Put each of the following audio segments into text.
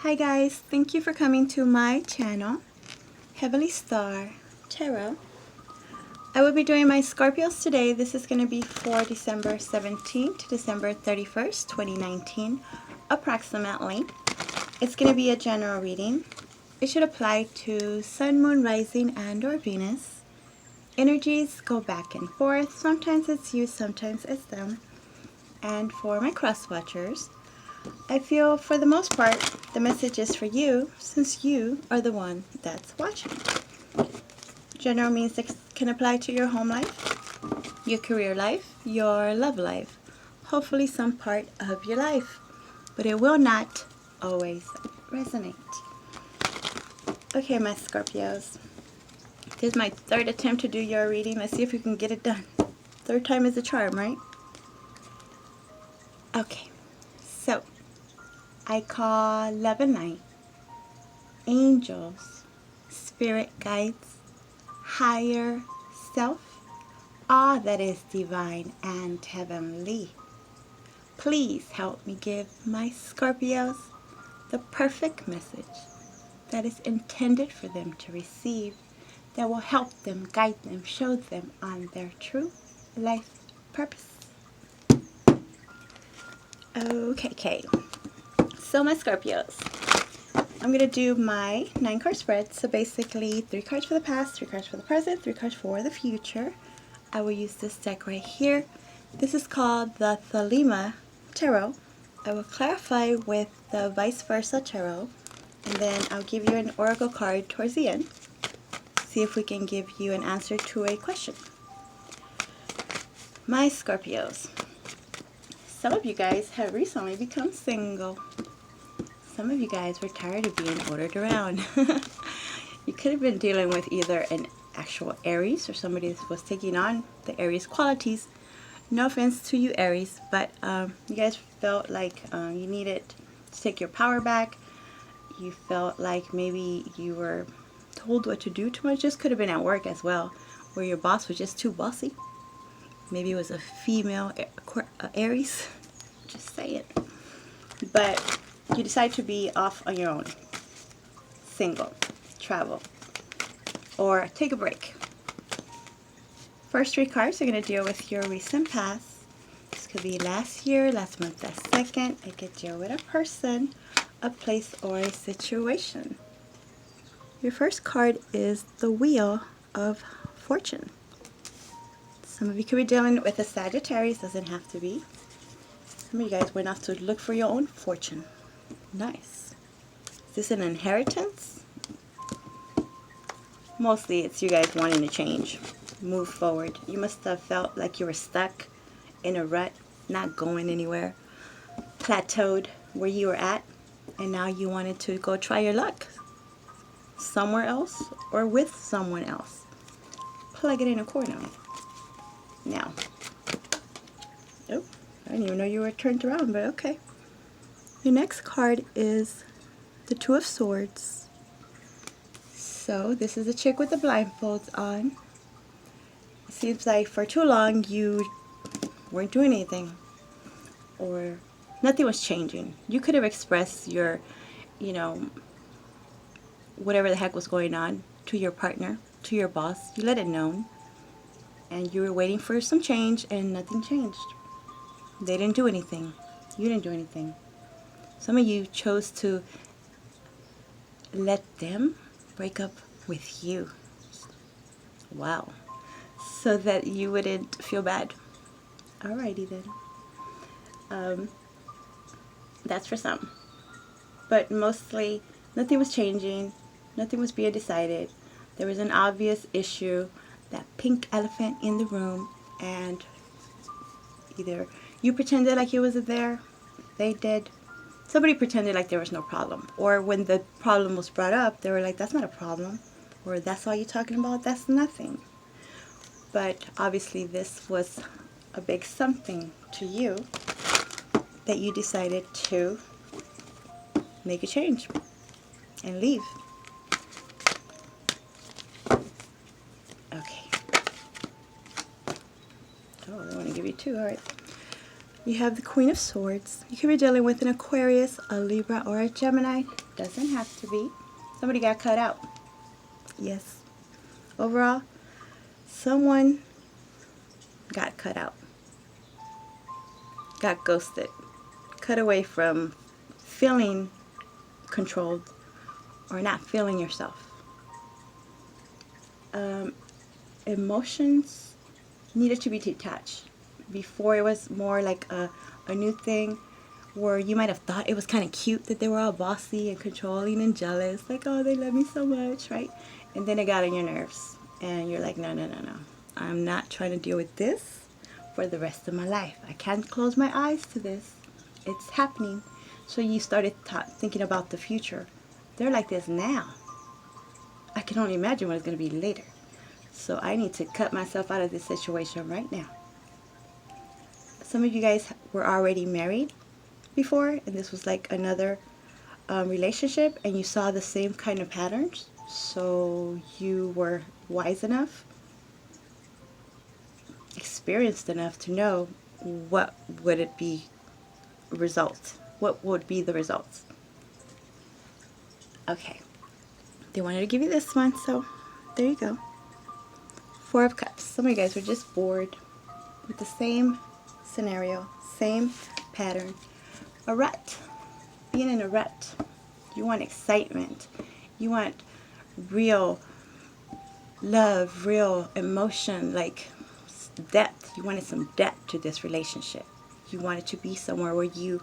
Hi guys, thank you for coming to my channel, Heavenly Star Tarot. I will be doing my Scorpios today. This is going to be for December 17th to December 31st, 2019, approximately. It's going to be a general reading. It should apply to Sun, Moon, Rising, and or Venus. Energies go back and forth. Sometimes it's you, sometimes it's them. And for my cross watchers, I feel for the most part the message is for you, since you are the one that's watching. General means it can apply to your home life, your career life, your love life, hopefully some part of your life, but it will not always resonate. Okay, my Scorpios, this is my third attempt to do your reading. Let's see if we can get it done. Third time is a charm, right? Okay, so I call love and light, angels, spirit guides, higher self, all that is divine and heavenly. Please help me give my Scorpios the perfect message that is intended for them to receive, that will help them, guide them, show them on their true life purpose. Okay. So my Scorpios, I'm going to do my 9-card spread. So basically 3 cards for the past, 3 cards for the present, 3 cards for the future. I will use this deck right here. This is called the Thelema Tarot. I will clarify with the Vice Versa Tarot. And then I'll give you an Oracle card towards the end. See if we can give you an answer to a question. My Scorpios. Some of you guys have recently become single. Some of you guys were tired of being ordered around. You could have been dealing with either an actual Aries or somebody that was taking on the Aries qualities. No offense to you Aries, but you guys felt like you needed to take your power back. You felt like maybe you were told what to do too much. Just could have been at work as well, where your boss was just too bossy. Maybe it was a female Aries. Just say it. But you decide to be off on your own. Single. Travel. Or take a break. First 3 cards are going to deal with your recent past. This could be last year, last month, last second. It could deal with a person, a place, or a situation. Your first card is the Wheel of Fortune. Some of you could be dealing with a Sagittarius, doesn't have to be. Some of you guys went off to look for your own fortune. Nice. Is this an inheritance? Mostly it's you guys wanting to change, move forward. You must have felt like you were stuck in a rut, not going anywhere, plateaued where you were at, and now you wanted to go try your luck somewhere else or with someone else. Plug it in a corner. Now, oh, I didn't even know you were turned around, but okay. Your next card is the 2 of Swords. So this is a chick with the blindfolds on. It seems like for too long you weren't doing anything, or nothing was changing. You could have expressed your, whatever the heck was going on to your partner, to your boss. You let it known, and you were waiting for some change, and nothing changed. They didn't do anything. You didn't do anything. Some of you chose to let them break up with you. Wow. So that you wouldn't feel bad. Alrighty then. That's for some. But mostly, nothing was changing. Nothing was being decided. There was an obvious issue, that pink elephant in the room, and either you pretended like it wasn't there, they did. Somebody pretended like there was no problem. Or when the problem was brought up, they were like, that's not a problem. Or that's all you're talking about? That's nothing. But obviously this was a big something to you that you decided to make a change and leave. Okay. Oh, I want to give you 2. All right. You have the Queen of Swords. You could be dealing with an Aquarius, a Libra, or a Gemini. Doesn't have to be. Somebody got cut out. Yes. Overall, someone got cut out. Got ghosted. Cut away from feeling controlled or not feeling yourself. Emotions needed to be detached. Before, it was more like a new thing where you might have thought it was kind of cute that they were all bossy and controlling and jealous, like, oh, they love me so much, right? And then it got on your nerves and you're like, no, no, no, no, I'm not trying to deal with this for the rest of my life. I can't close my eyes to this. It's happening. So you started thinking about the future. They're like this now. I can only imagine what it's going to be later. So I need to cut myself out of this situation right now. Some of you guys were already married before, and this was like another relationship, and you saw the same kind of patterns. So you were wise enough, experienced enough to know what would it be results. What would be the results? Okay. They wanted to give you this one, so there you go. Four of Cups. Some of you guys were just bored with the same scenario, same pattern. A rut. Being in a rut. You want excitement. You want real love, real emotion, like depth. You wanted some depth to this relationship. You wanted to be somewhere where you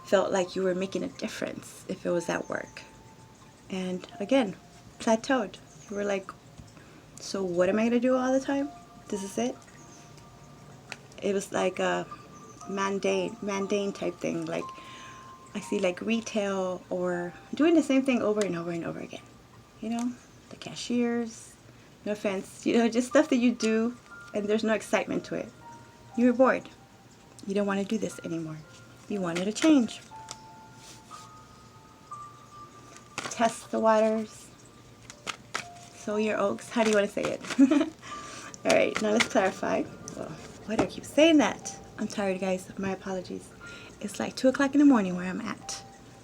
felt like you were making a difference if it was at work. And again, plateaued. You were like, so what am I going to do all the time? This is it? It was like a mundane type thing. Like, I see like retail or doing the same thing over and over and over again. You know, the cashiers, no offense, you know, just stuff that you do and there's no excitement to it. You were bored. You don't want to do this anymore. You wanted a change. Test the waters. Sow your oats. How do you want to say it? Alright, now let's clarify. Well, why do I keep saying that? I'm tired, guys. My apologies. It's like 2 o'clock in the morning where I'm at.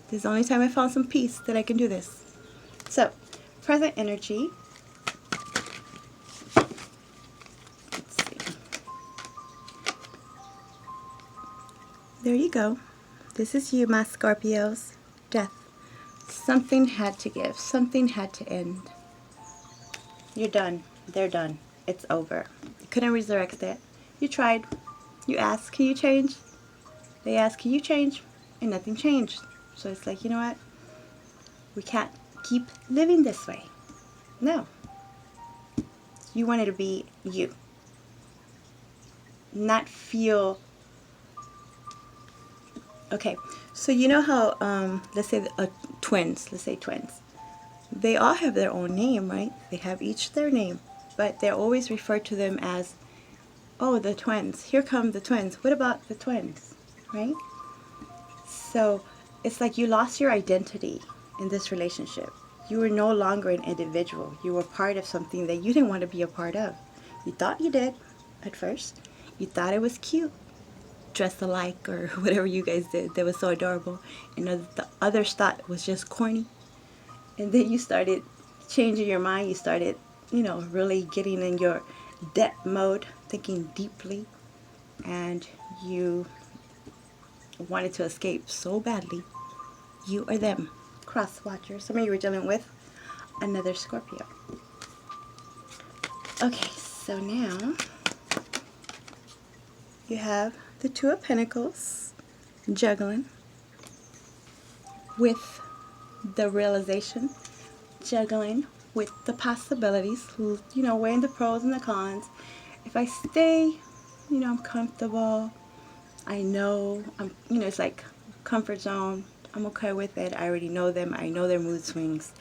This is the only time I found some peace that I can do this. So, present energy. Let's see. There you go. This is you, my Scorpios. Death. Something had to give. Something had to end. You're done. They're done. It's over. You couldn't resurrect it. You tried. You asked, can you change? They asked, can you change? And nothing changed. So it's like, you know what? We can't keep living this way. No. You wanted to be you. Not feel... Okay, so you know how, let's say twins, they all have their own name, right? They have each their name, but they always refer to them as, oh, the twins. Here come the twins. What about the twins, right? So it's like you lost your identity in this relationship. You were no longer an individual. You were part of something that you didn't want to be a part of. You thought you did at first. You thought it was cute. Dressed alike or whatever you guys did that was so adorable. And the others thought it was just corny. And then you started changing your mind. You started, you know, really getting in your depth mode, thinking deeply. And you wanted to escape so badly. You or them. Cross watchers. Some of you were dealing with another Scorpio. Okay, so now you have the Two of Pentacles juggling with the realization, juggling with the possibilities, you know, weighing the pros and the cons. If I stay, you know, I'm comfortable, I know, you know, it's like comfort zone, I'm okay with it, I already know them, I know their mood swings,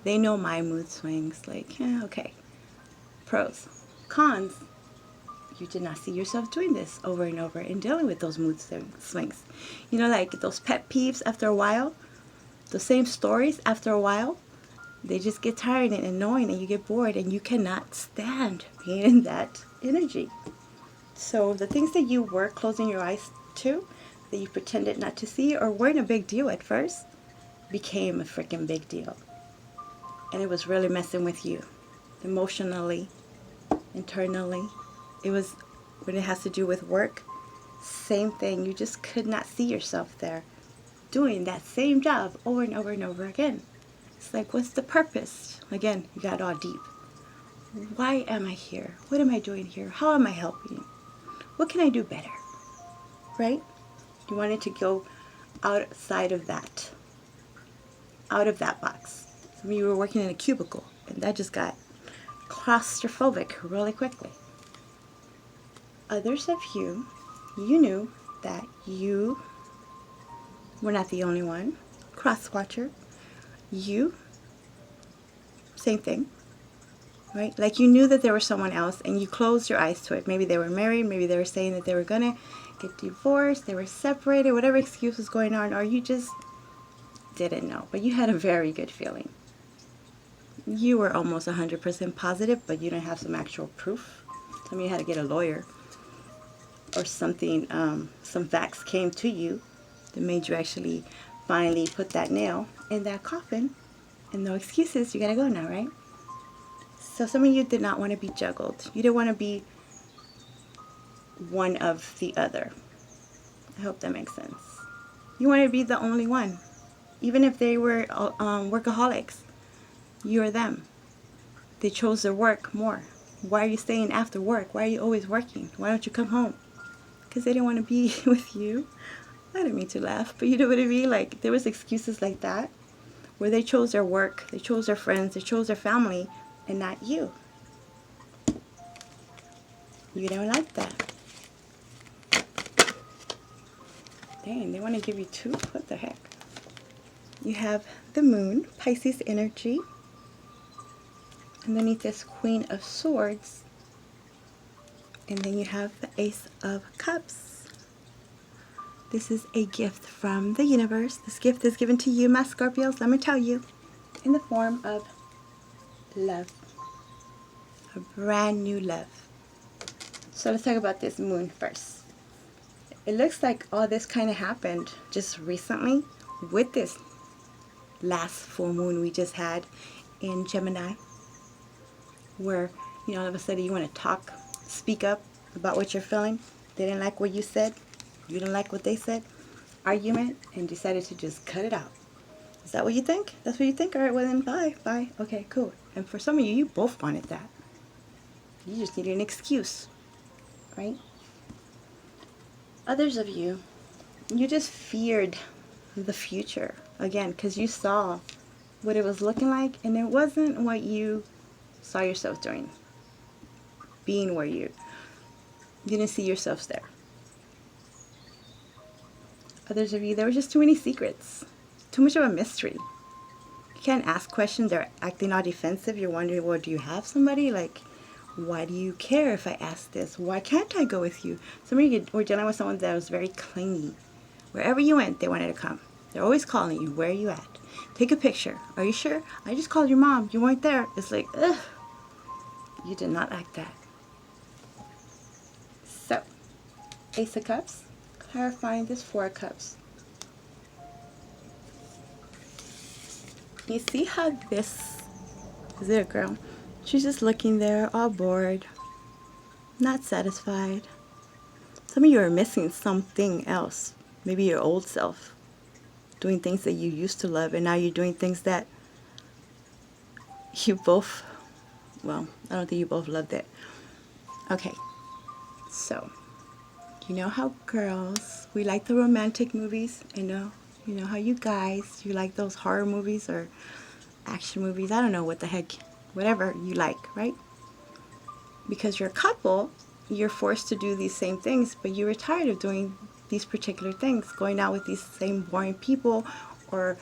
they know my mood swings, like, yeah, okay. Pros. Cons. You did not see yourself doing this over and over and dealing with those mood swings. You know, like those pet peeves after a while, the same stories after a while, they just get tired and annoying and you get bored and you cannot stand being in that energy. So the things that you were closing your eyes to, that you pretended not to see or weren't a big deal at first, became a freaking big deal. And it was really messing with you emotionally, internally. It was, when it has to do with work, same thing. You just could not see yourself there doing that same job over and over and over again. It's like, what's the purpose? Again, you got all deep. Why am I here? What am I doing here? How am I helping? What can I do better? Right? You wanted to go outside of that. Out of that box. Some of you were working in a cubicle, and that just got claustrophobic really quickly. Others of you, you knew that you were not the only one. Cross-watcher. You, same thing. Right? Like you knew that there was someone else, and you closed your eyes to it. Maybe they were married. Maybe they were saying that they were going to get divorced. They were separated. Whatever excuse was going on. Or you just didn't know. But you had a very good feeling. You were almost 100% positive, but you didn't have some actual proof. Some of you had to get a lawyer or something. Some facts came to you that made you actually finally put that nail in that coffin. And no excuses. You got to go now, right? So some of you did not want to be juggled. You didn't want to be one of the other. I hope that makes sense. You wanted to be the only one. Even if they were workaholics. You or them. They chose their work more. Why are you staying after work? Why are you always working? Why don't you come home? Because they didn't want to be with you. I didn't mean to laugh, but you know what I mean? Like, there was excuses like that, where they chose their work, they chose their friends, they chose their family, and not you. You don't like that. Dang, they want to give you two? What the heck? You have the moon, Pisces energy. Underneath this Queen of Swords. And then you have the Ace of Cups. This is a gift from the universe. This gift is given to you, my Scorpios, let me tell you, in the form of love. A brand new love. So let's talk about this moon first. It looks like all this kind of happened just recently with this last full moon we just had in Gemini. Where, you know, all of a sudden you want to talk, speak up about what you're feeling. They didn't like what you said. You didn't like what they said. Argument, and decided to just cut it out. Is that what you think? That's what you think? All right, well then, bye. Okay, cool. And for some of you, you both wanted that. You just needed an excuse, right? Others of you, you just feared the future. Again, because you saw what it was looking like, and it wasn't what you saw yourself doing, being where you didn't see yourselves there. Others of you, there were just too many secrets, too much of a mystery. You can't ask questions. They're acting all defensive. You're wondering, well, do you have somebody? Like, why do you care if I ask this? Why can't I go with you? Some of you were dealing with someone that was very clingy. Wherever you went, they wanted to come. They're always calling you. Where are you at? Take a picture. Are you sure? I just called your mom. You weren't there. It's like, ugh. You did not like that. So, Ace of Cups, clarifying this Four of Cups. You see how this, is it a girl? She's just looking there, all bored, not satisfied. Some of you are missing something else. Maybe your old self, doing things that you used to love, and now you're doing things that you both, well, I don't think you both loved it. Okay, so, you know how girls, we like the romantic movies. I know, you know how you guys, you like those horror movies or action movies. I don't know what the heck, whatever you like, right? Because you're a couple, you're forced to do these same things, but you were tired of doing these particular things, going out with these same boring people or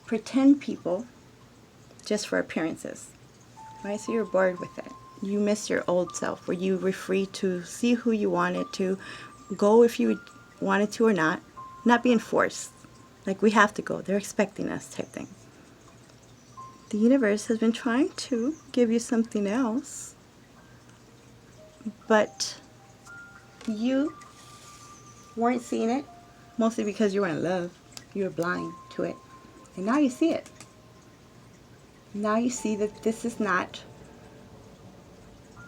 pretend people just for appearances, right? So you're bored with it. You miss your old self, where you were free to see who you wanted to, go if you wanted to or not being forced. Like, we have to go, they're expecting us type thing. The universe has been trying to give you something else, but you weren't seeing it, mostly because you were in love. You were blind to it. And now you see it. Now you see that this is not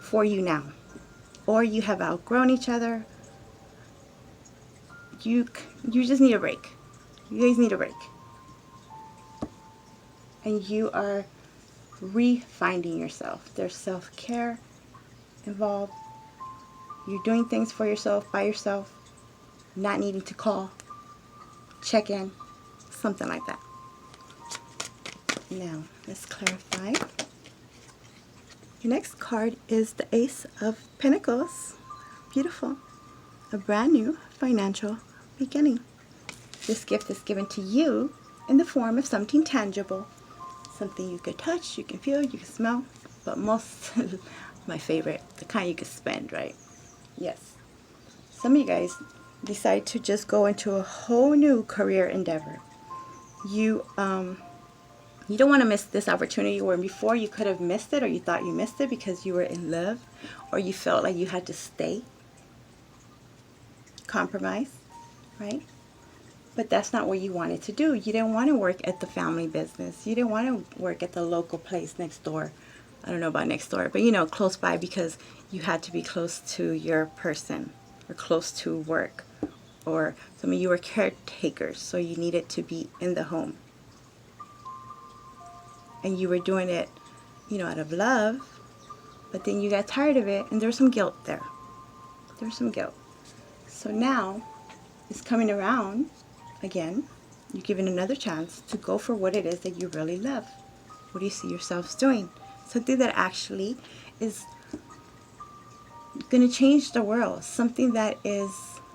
for you now. Or you have outgrown each other. You just need a break. You guys need a break. And you are refinding yourself. There's self-care involved. You're doing things for yourself, by yourself, not needing to call, check in, something like that. Now, let's clarify. Your next card is the Ace of Pentacles. Beautiful. A brand new financial beginning. This gift is given to you in the form of something tangible. Something you can touch, you can feel, you can smell. But most, my favorite, the kind you can spend, right? Yes. Some of you guys decide to just go into a whole new career endeavor. You don't want to miss this opportunity where before you could have missed it, or you thought you missed it because you were in love, or you felt like you had to stay. Compromise, right? But that's not what you wanted to do. You didn't want to work at the family business. You didn't want to work at the local place next door. I don't know about next door, but you know, close by, because you had to be close to your person or close to work. Or some of you were caretakers, so you needed to be in the home. And you were doing it, you know, out of love, but then you got tired of it, and there's some guilt there. There's some guilt. So now it's coming around again. You're given another chance to go for what it is that you really love. What do you see yourselves doing? Something that actually is going to change the world. Something that is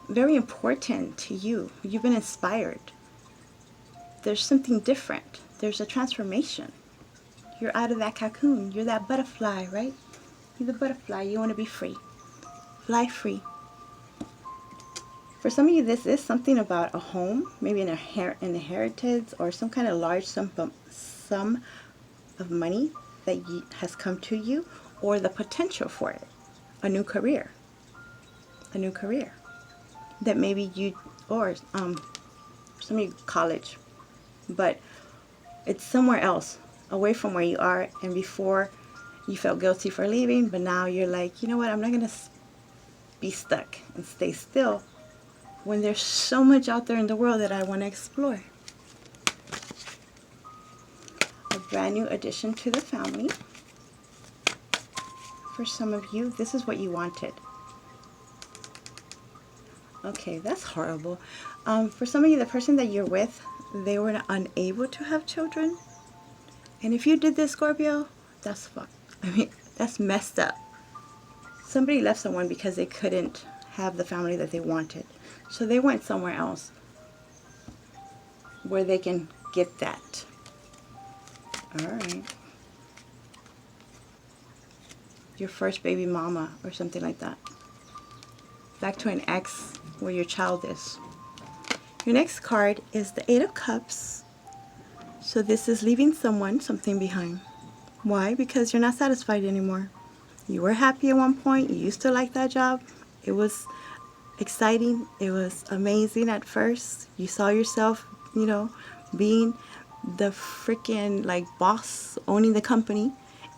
very important to you. You've been inspired. There's something different. There's a transformation. You're out of that cocoon. You're that butterfly, right? You're the butterfly. You want to be free. Fly free. For some of you, this is something about a home, maybe an inheritance, or some kind of large sum of money that has come to you, or the potential for it. A new career. A new career. That maybe you, or some of you, college, but it's somewhere else, away from where you are, and before you felt guilty for leaving, but now you're like, you know what, I'm not going to be stuck and stay still when there's so much out there in the world that I want to explore. A brand new addition to the family. For some of you, this is what you wanted. Okay, that's horrible. For some of you, the person that you're with, they were unable to have children. And if you did this, Scorpio, that's fucked. I mean, that's messed up. Somebody left someone because they couldn't have the family that they wanted. So they went somewhere else where they can get that. All right. Your first baby mama or something like that. Back to an ex where your child is. Your next card is the Eight of Cups. So this is leaving something behind. Why? Because you're not satisfied anymore. You were happy at one point. You used to like that job. It was exciting. It was amazing at first. You saw yourself, you know, being the freaking like boss, owning the company.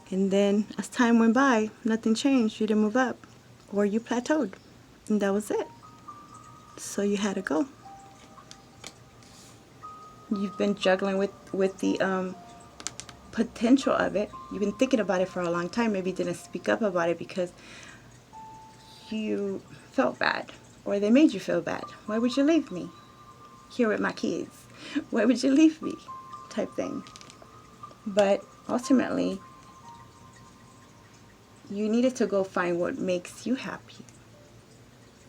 And then as time went by, nothing changed. You didn't move up, or you plateaued, and that was it. So you had to go. You've been juggling with the potential of it. You've been thinking about it for a long time. Maybe you didn't speak up about it because you felt bad, or they made you feel bad. Why would you leave me here with my kids? Why would you leave me? Type thing. But ultimately, you needed to go find what makes you happy.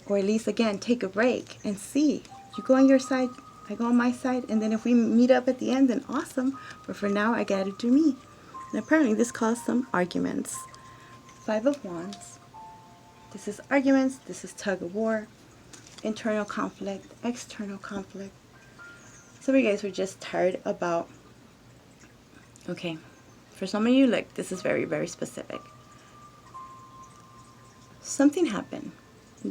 Or at least, again, take a break and see. You go on your side, I go on my side, and then if we meet up at the end, then awesome. But for now, I gotta do me. And apparently this caused some arguments. Five of Wands. This is arguments, this is tug of war, internal conflict, external conflict. Some of you guys were just tired about, okay, for some of you, like, this is very, very specific. Something happened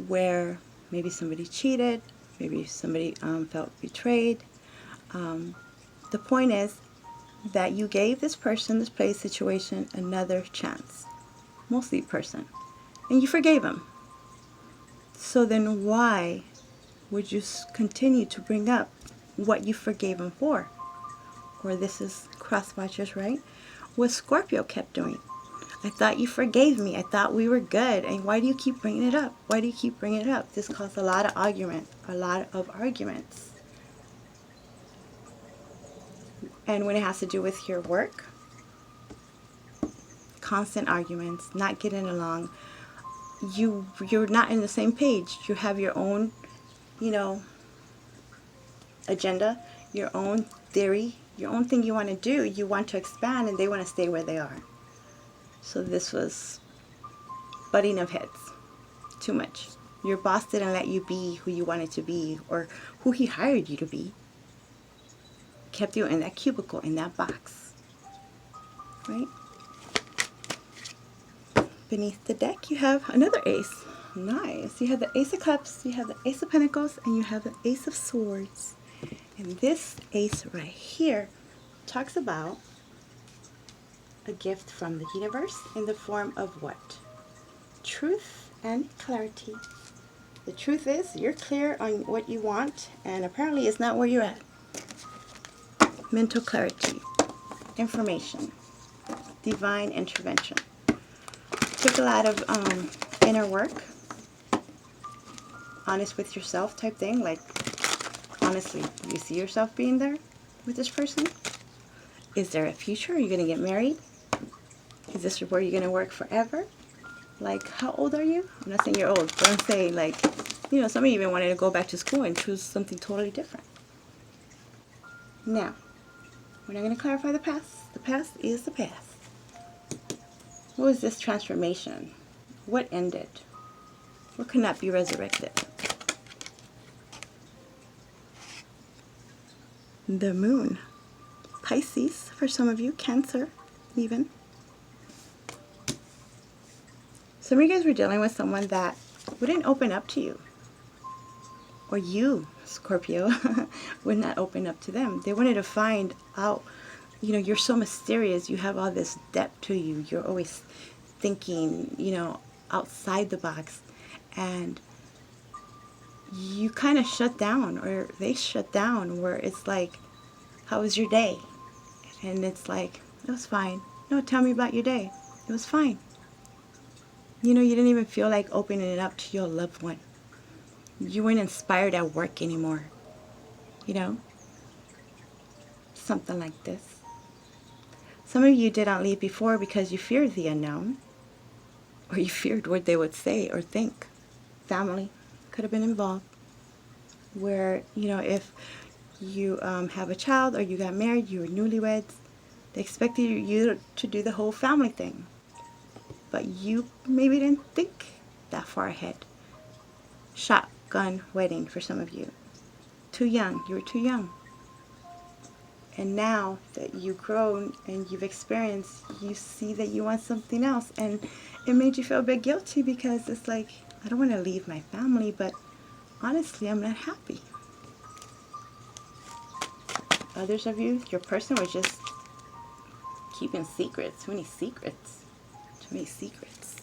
where maybe somebody cheated, maybe somebody felt betrayed, The point is that you gave this person, this place, situation, another chance. Mostly person. And you forgave him. So then why would you continue to bring up what you forgave him for? Or this is cross watchers, right? What Scorpio kept doing. I thought you forgave me. I thought we were good. And why do you keep bringing it up? Why do you keep bringing it up? This caused a lot of arguments. And when it has to do with your work, constant arguments, not getting along, you're not in the same page. You have your own, agenda, your own theory, your own thing you want to do. You want to expand, and they want to stay where they are. So this was butting of heads. Too much. Your boss didn't let you be who you wanted to be, or who he hired you to be. Kept you in that cubicle, in that box. Right? Beneath the deck, you have another ace. Nice. You have the Ace of Cups, you have the Ace of Pentacles, and you have the Ace of Swords. And this ace right here talks about a gift from the universe in the form of what? Truth and clarity. The truth is, you're clear on what you want, and apparently it's not where you're at. Mental clarity, information, divine intervention. Took a lot of inner work, honest with yourself type thing. Like, honestly, do you see yourself being there with this person? Is there a future? Are you going to get married? Is this where you're going to work forever? Like, how old are you? I'm not saying you're old, but I'm saying, like, some of you even wanted to go back to school and choose something totally different. Now, we're not going to clarify the past. The past is the past. What was this transformation? What ended? What could not be resurrected? The moon. Pisces, for some of you. Cancer, even. Some of you guys were dealing with someone that wouldn't open up to you. Or you, Scorpio, would not open up to them. They wanted to find out, you're so mysterious. You have all this depth to you. You're always thinking, outside the box. And you kind of shut down, or they shut down, where it's like, how was your day? And it's like, it was fine. No, tell me about your day. It was fine. You didn't even feel like opening it up to your loved one. You weren't inspired at work anymore. Something like this. Some of you did not leave before because you feared the unknown, or you feared what they would say or think. Family could have been involved. Where, if you have a child or you got married, you were newlyweds, they expected you to do the whole family thing. But you maybe didn't think that far ahead. Shotgun wedding for some of you. Too young. You were too young. And now that you've grown and you've experienced, you see that you want something else. And it made you feel a bit guilty because it's like, I don't want to leave my family, but honestly, I'm not happy. Others of you, your person was just keeping secrets. Too many secrets. Too many secrets.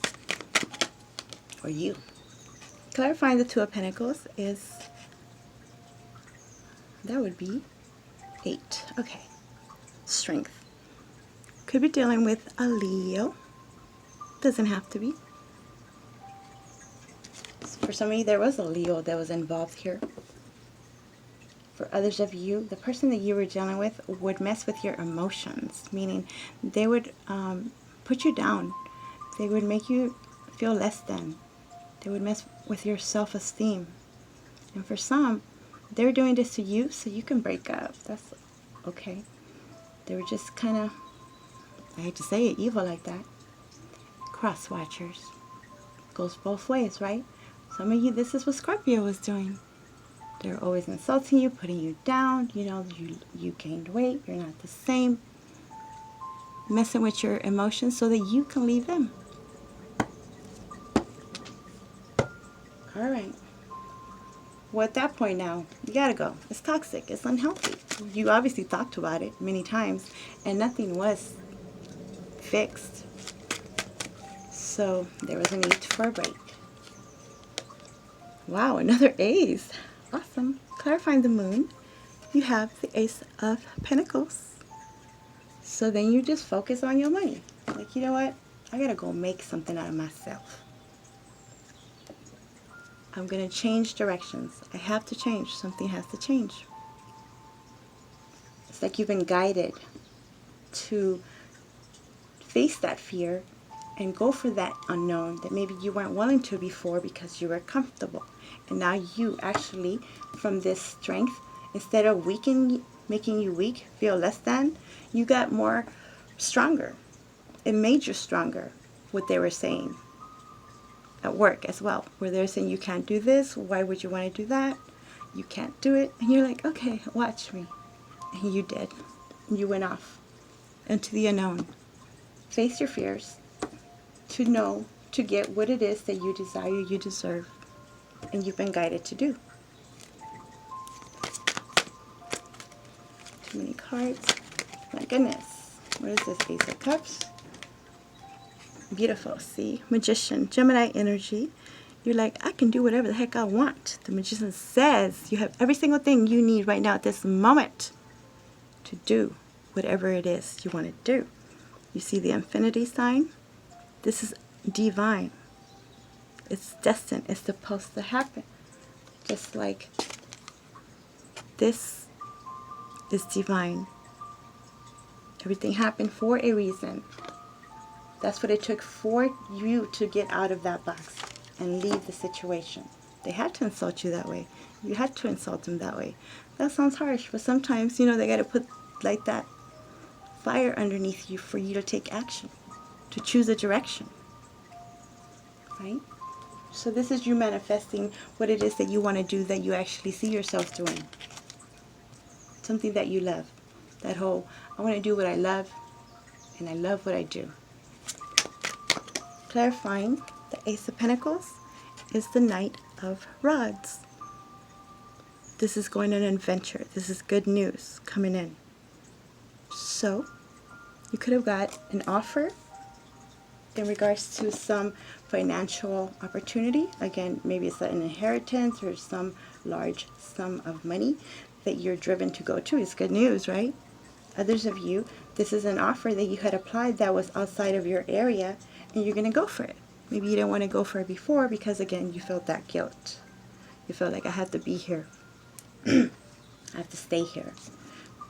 Or you. Clarifying the Two of Pentacles is, that would be 8. Okay. Strength. Could be dealing with a Leo. Doesn't have to be. For some of you, there was a Leo that was involved here. For others of you, the person that you were dealing with would mess with your emotions, meaning they would put you down. They would make you feel less than. They would mess with your self-esteem. And for some, they're doing this to you so you can break up. That's okay. They were just kind of, I hate to say it, evil like that. Cross watchers. Goes both ways, right? Some of you, this is what Scorpio was doing. They're always insulting you, putting you down. You gained weight. You're not the same. Messing with your emotions so that you can leave them. All right. Well, at that point now, you gotta go. It's toxic. It's unhealthy. You obviously thought about it many times, and nothing was fixed. So there was a need for a break. Wow, another ace. Awesome. Clarifying the moon, you have the Ace of Pentacles. So then you just focus on your money. Like, you know what? I gotta go make something out of myself. I'm gonna change directions. I have to change. Something has to change. It's like you've been guided to face that fear and go for that unknown that maybe you weren't willing to before because you were comfortable. And now you actually, from this strength, instead of making you weak, feel less than, you got more stronger. It made you stronger, what they were saying at work as well, where they're saying you can't do this, why would you want to do that? You can't do it. And you're like, okay, watch me. And you did. You went off into the unknown. Face your fears to know, to get what it is that you desire, you deserve, and you've been guided to do. Too many cards. My goodness. What is this? Ace of Cups. Beautiful. See? Magician. Gemini energy. You're like, I can do whatever the heck I want. The Magician says you have every single thing you need right now at this moment to do whatever it is you want to do. You see the infinity sign? This is divine. It's destined. It's supposed to happen. Just like this is divine. Everything happened for a reason. That's what it took for you to get out of that box and leave the situation. They had to insult you that way. You had to insult them that way. That sounds harsh, but sometimes, you know, they got to put like that fire underneath you for you to take action, to choose a direction. Right? So this is you manifesting what it is that you want to do, that you actually see yourself doing. Something that you love. That whole, I want to do what I love, and I love what I do. Clarifying the Ace of Pentacles is the Knight of Rods. This is going on an adventure. This is good news coming in. So, you could have got an offer in regards to some financial opportunity. Again, maybe it's an inheritance or some large sum of money that you're driven to go to. It's good news, right? Others of you, this is an offer that you had applied that was outside of your area, and you're going to go for it. Maybe you didn't want to go for it before because, again, you felt that guilt. You felt like, I have to be here. I have to stay here.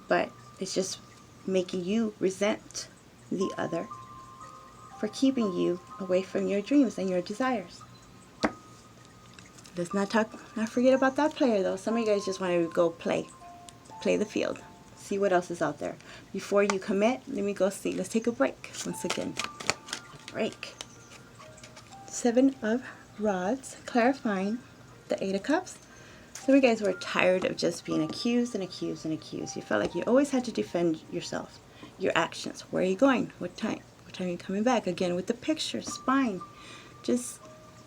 But it's just making you resent the other for keeping you away from your dreams and your desires. Let's not forget about that player, though. Some of you guys just want to go play the field. See what else is out there. Before you commit, let me go see. Let's take a break once again. A break. Seven of Rods, clarifying the Eight of Cups. Some of you guys were tired of just being accused and accused and accused. You felt like you always had to defend yourself, your actions. Where are you going? What time? What time are you coming back? Again, with the picture, spine. Just,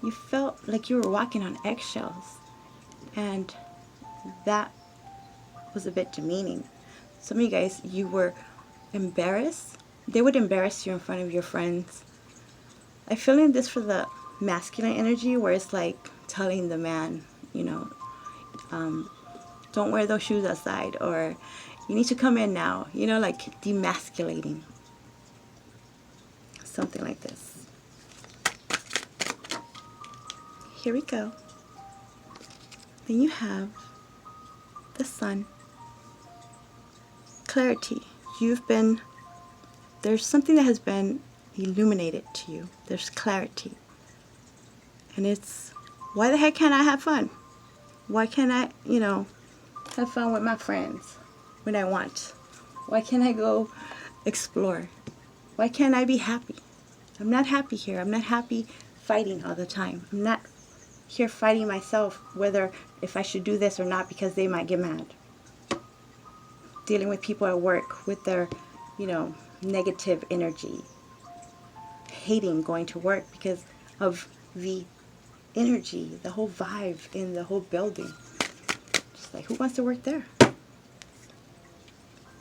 you felt like you were walking on eggshells. And that was a bit demeaning. Some of you guys, you were embarrassed. They would embarrass you in front of your friends. I'm feeling this for the masculine energy, where it's like telling the man, you know, don't wear those shoes outside, or you need to come in now, you know, like demasculating. Something like this. Here we go. Then you have the Sun. Clarity. There's something that has been illuminated to you. There's clarity. And it's, why the heck can't I have fun? Why can't I, you know, have fun with my friends when I want? Why can't I go explore? Why can't I be happy? I'm not happy here. I'm not happy fighting all the time. I'm not here fighting myself, whether if I should do this or not, because they might get mad. Dealing with people at work with their, you know, negative energy. Hating going to work because of the energy, the whole vibe in the whole building. It's like, who wants to work there?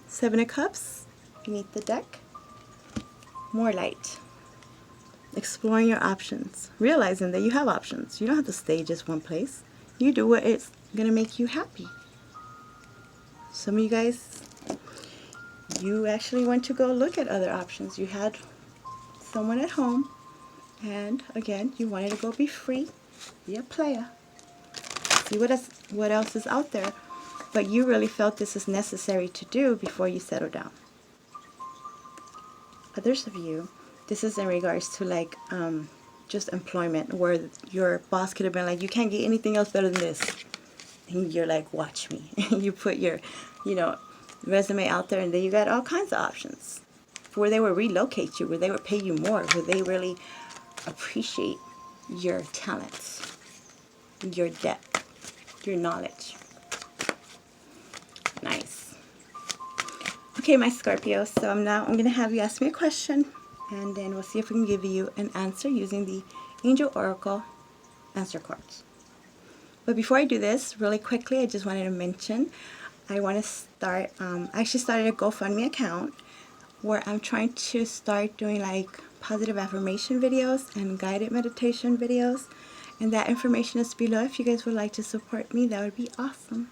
Seven of Cups beneath the deck. More light. Exploring your options. Realizing that you have options. You don't have to stay just one place. You do what it's going to make you happy. Some of you guys, you actually went to go look at other options. You had someone at home, and again, you wanted to go be free, be a player, see what else is out there, but you really felt this is necessary to do before you settle down. Others of you, this is in regards to like just employment, where your boss could have been like, you can't get anything else better than this. And you're like, watch me. You put your, resume out there, and then you got all kinds of options. Where they would relocate you, where they would pay you more, where they really appreciate your talents, your depth, your knowledge. Nice. Okay, my Scorpio, so I'm going to have you ask me a question, and then we'll see if we can give you an answer using the Angel Oracle answer cards. But before I do this, really quickly, I just wanted to mention, I want to start, I actually started a GoFundMe account where I'm trying to start doing like positive affirmation videos and guided meditation videos. And that information is below. If you guys would like to support me, that would be awesome.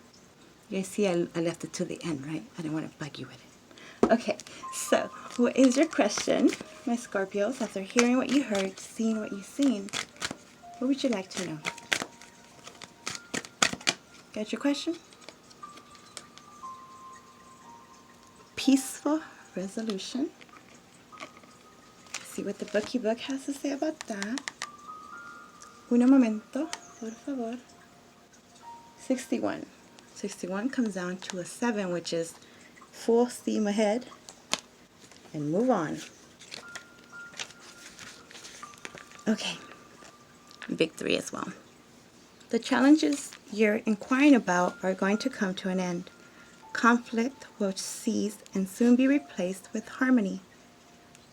You guys see I left it to the end, right? I didn't want to bug you with it. Okay, so what is your question, my Scorpios, after hearing what you heard, seeing what you've seen? What would you like to know? Got your question? Peaceful resolution. See what the bookie book has to say about that. Un momento, por favor. 61. 61 comes down to a 7, which is full steam ahead and move on. Okay, victory as well. The challenges you're inquiring about are going to come to an end. Conflict will cease and soon be replaced with harmony.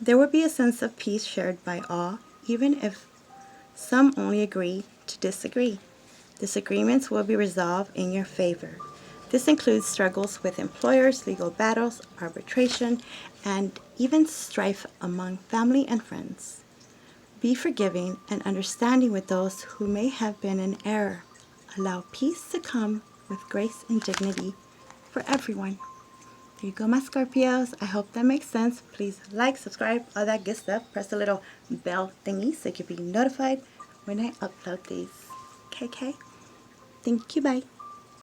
There will be a sense of peace shared by all, even if some only agree to disagree. Disagreements will be resolved in your favor. This includes struggles with employers, legal battles, arbitration, and even strife among family and friends. Be forgiving and understanding with those who may have been in error. Allow peace to come with grace and dignity for everyone. There you go, my Scorpios. I hope that makes sense. Please like, subscribe, all that good stuff. Press the little bell thingy so you can be notified when I upload these. Okay? Thank you, bye.